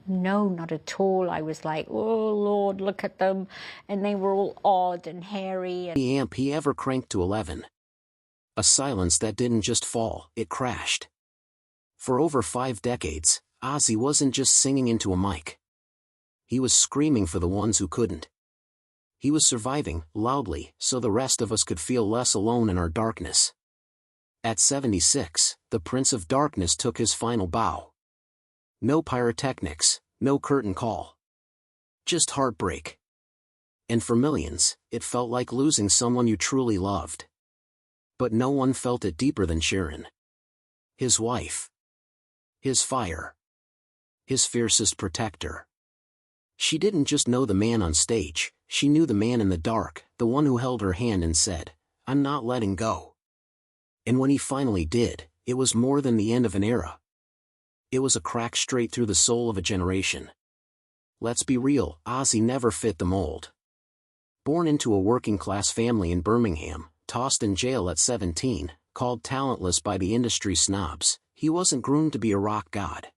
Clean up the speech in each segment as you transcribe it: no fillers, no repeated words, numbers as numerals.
No, not at all. I was like, oh, Lord, look at them. And they were all odd and hairy. The amp he ever cranked to 11. A silence that didn't just fall, it crashed. For over 5 decades, Ozzy wasn't just singing into a mic. He was screaming for the ones who couldn't. He was surviving, loudly, so the rest of us could feel less alone in our darkness. At 76, the Prince of Darkness took his final bow. No pyrotechnics, no curtain call. Just heartbreak. And for millions, it felt like losing someone you truly loved. But no one felt it deeper than Sharon. His wife. His fire. His fiercest protector. She didn't just know the man on stage, she knew the man in the dark, the one who held her hand and said, "I'm not letting go." And when he finally did, it was more than the end of an era. It was a crack straight through the soul of a generation. Let's be real, Ozzy never fit the mold. Born into a working-class family in Birmingham, tossed in jail at 17, called talentless by the industry snobs, he wasn't groomed to be a rock god.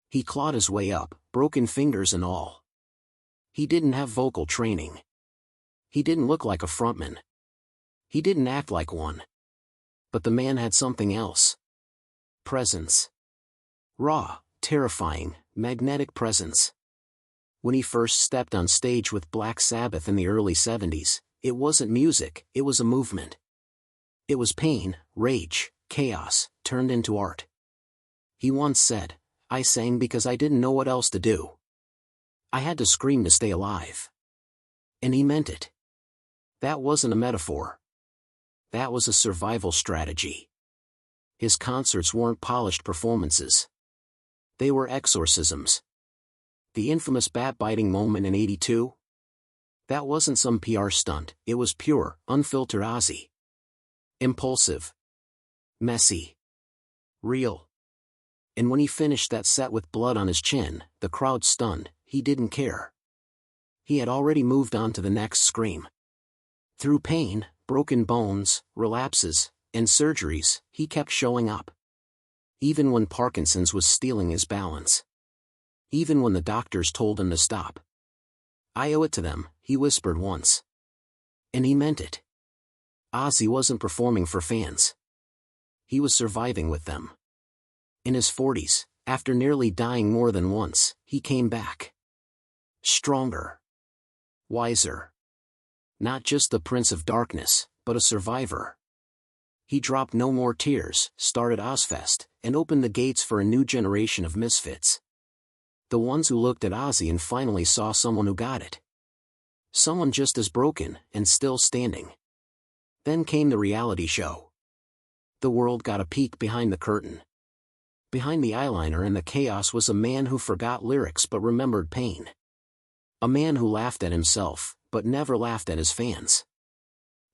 He clawed his way up, broken fingers and all. He didn't have vocal training. He didn't look like a frontman. He didn't act like one. But the man had something else. Presence. Raw, terrifying, magnetic presence. When he first stepped on stage with Black Sabbath in the early 70s, it wasn't music, it was a movement. It was pain, rage, chaos, turned into art. He once said, "I sang because I didn't know what else to do. I had to scream to stay alive." And he meant it. That wasn't a metaphor. That was a survival strategy. His concerts weren't polished performances. They were exorcisms. The infamous bat-biting moment in '82? That wasn't some PR stunt, it was pure, unfiltered Ozzy. Impulsive. Messy. Real. And when he finished that set with blood on his chin, the crowd stunned, he didn't care. He had already moved on to the next scream. Through pain, broken bones, relapses, and surgeries, he kept showing up. Even when Parkinson's was stealing his balance. Even when the doctors told him to stop. "I owe it to them," he whispered once. And he meant it. Ozzy wasn't performing for fans. He was surviving with them. In his 40s, after nearly dying more than once, he came back. Stronger. Wiser. Not just the Prince of Darkness, but a survivor. He dropped no more tears, started Ozfest, and opened the gates for a new generation of misfits. The ones who looked at Ozzy and finally saw someone who got it. Someone just as broken, and still standing. Then came the reality show. The world got a peek behind the curtain. Behind the eyeliner and the chaos was a man who forgot lyrics but remembered pain. A man who laughed at himself, but never laughed at his fans.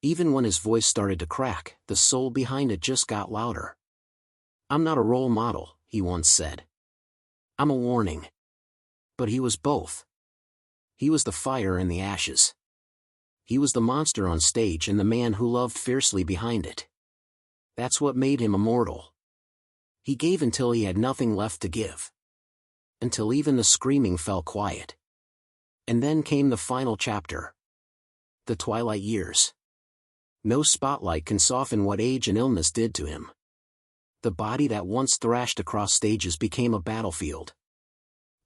Even when his voice started to crack, the soul behind it just got louder. "I'm not a role model," he once said. "I'm a warning." But he was both. He was the fire and the ashes. He was the monster on stage and the man who loved fiercely behind it. That's what made him immortal. He gave until he had nothing left to give. Until even the screaming fell quiet. And then came the final chapter. The twilight years. No spotlight can soften what age and illness did to him. The body that once thrashed across stages became a battlefield.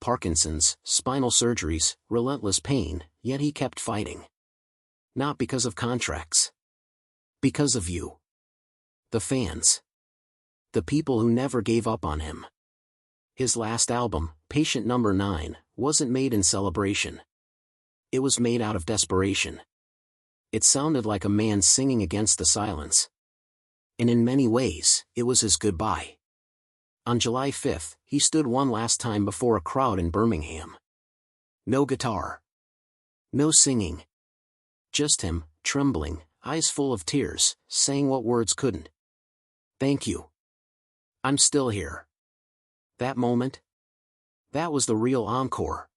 Parkinson's, spinal surgeries, relentless pain, yet he kept fighting. Not because of contracts. Because of you. The fans. The people who never gave up on him. His last album, Patient Number 9, wasn't made in celebration. It was made out of desperation. It sounded like a man singing against the silence. And in many ways, it was his goodbye. On July 5th, he stood one last time before a crowd in Birmingham. No guitar. No singing. Just him, trembling, eyes full of tears, saying what words couldn't. "Thank you. I'm still here." That moment? That was the real encore.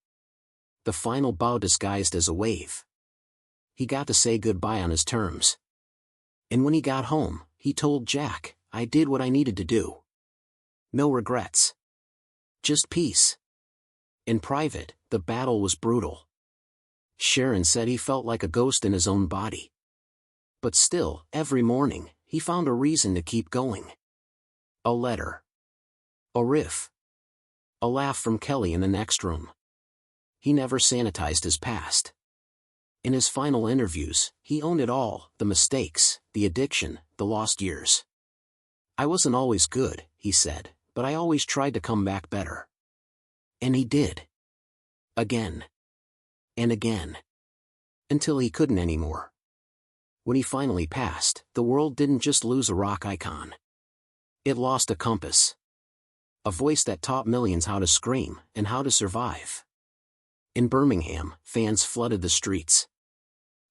The final bow disguised as a wave. He got to say goodbye on his terms. And when he got home, he told Jack, "I did what I needed to do. No regrets. Just peace." In private, the battle was brutal. Sharon said he felt like a ghost in his own body. But still, every morning, he found a reason to keep going. A letter. A riff. A laugh from Kelly in the next room. He never sanitized his past. In his final interviews, he owned it all, the mistakes, the addiction, the lost years. I wasn't always good, he said, but I always tried to come back better. And he did. Again. And again. Until he couldn't anymore. When he finally passed, the world didn't just lose a rock icon. It lost a compass. A voice that taught millions how to scream and how to survive. In Birmingham, fans flooded the streets.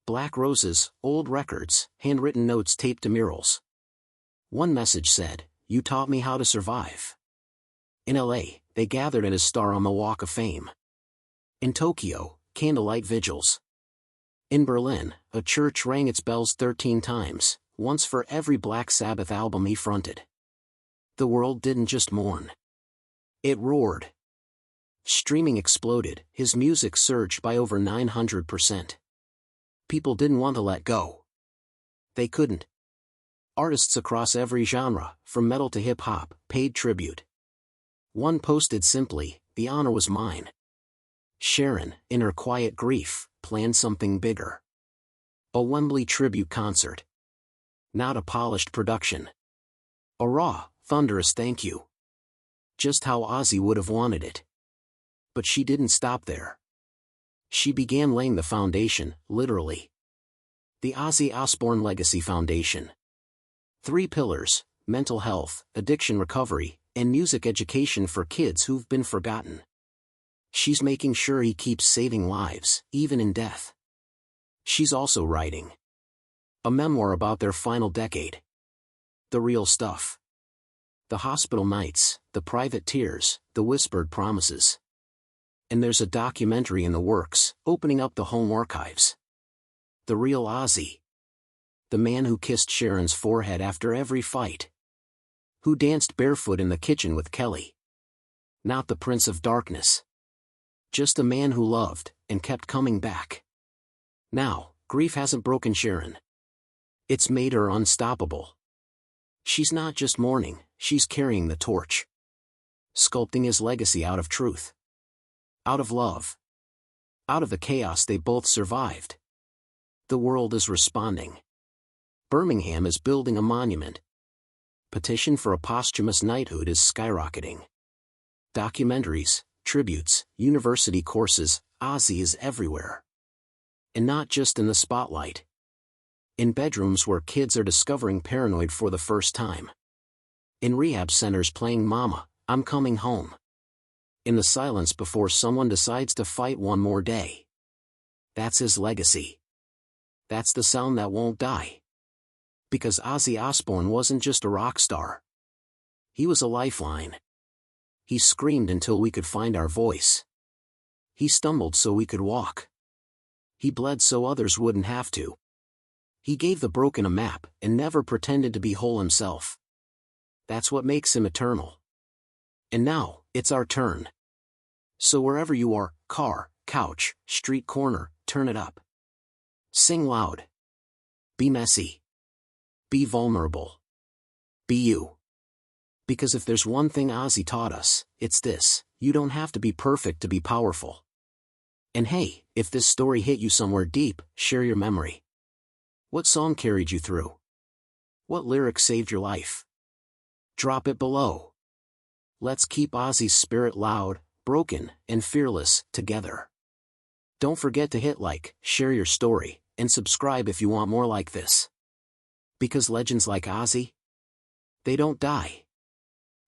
Black roses, old records, handwritten notes taped to murals. One message said, "You taught me how to survive." In LA, they gathered at his star on the Walk of Fame. In Tokyo, candlelight vigils. In Berlin, a church rang its bells 13 times, once for every Black Sabbath album he fronted. The world didn't just mourn. It roared. Streaming exploded, his music surged by over 900%. People didn't want to let go. They couldn't. Artists across every genre, from metal to hip-hop, paid tribute. One posted simply, "The honor was mine." Sharon, in her quiet grief, planned something bigger. A Wembley tribute concert. Not a polished production. A raw, thunderous thank you. Just how Ozzy would have wanted it. But she didn't stop there. She began laying the foundation, literally. The Ozzy Osbourne Legacy Foundation. 3 pillars: mental health, addiction recovery, and music education for kids who've been forgotten. She's making sure he keeps saving lives, even in death. She's also writing a memoir about their final decade. The real stuff. The hospital nights, the private tears, the whispered promises. And there's a documentary in the works, opening up the home archives. The real Ozzy. The man who kissed Sharon's forehead after every fight. Who danced barefoot in the kitchen with Kelly. Not the Prince of Darkness. Just a man who loved, and kept coming back. Now, grief hasn't broken Sharon. It's made her unstoppable. She's not just mourning, she's carrying the torch. Sculpting his legacy out of truth. Out of love. Out of the chaos they both survived. The world is responding. Birmingham is building a monument. Petition for a posthumous knighthood is skyrocketing. Documentaries, tributes, university courses, Ozzy is everywhere. And not just in the spotlight. In bedrooms where kids are discovering Paranoid for the first time. In rehab centers playing Mama, I'm Coming Home. In the silence before someone decides to fight one more day. That's his legacy. That's the sound that won't die. Because Ozzy Osbourne wasn't just a rock star. He was a lifeline. He screamed until we could find our voice. He stumbled so we could walk. He bled so others wouldn't have to. He gave the broken a map and never pretended to be whole himself. That's what makes him eternal. And now, it's our turn. So wherever you are, car, couch, street corner, turn it up. Sing loud. Be messy. Be vulnerable. Be you. Because if there's one thing Ozzy taught us, it's this: you don't have to be perfect to be powerful. And hey, if this story hit you somewhere deep, share your memory. What song carried you through? What lyric saved your life? Drop it below. Let's keep Ozzy's spirit loud, broken, and fearless, together. Don't forget to hit like, share your story, and subscribe if you want more like this. Because legends like Ozzy, they don't die.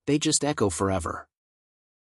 They just echo forever.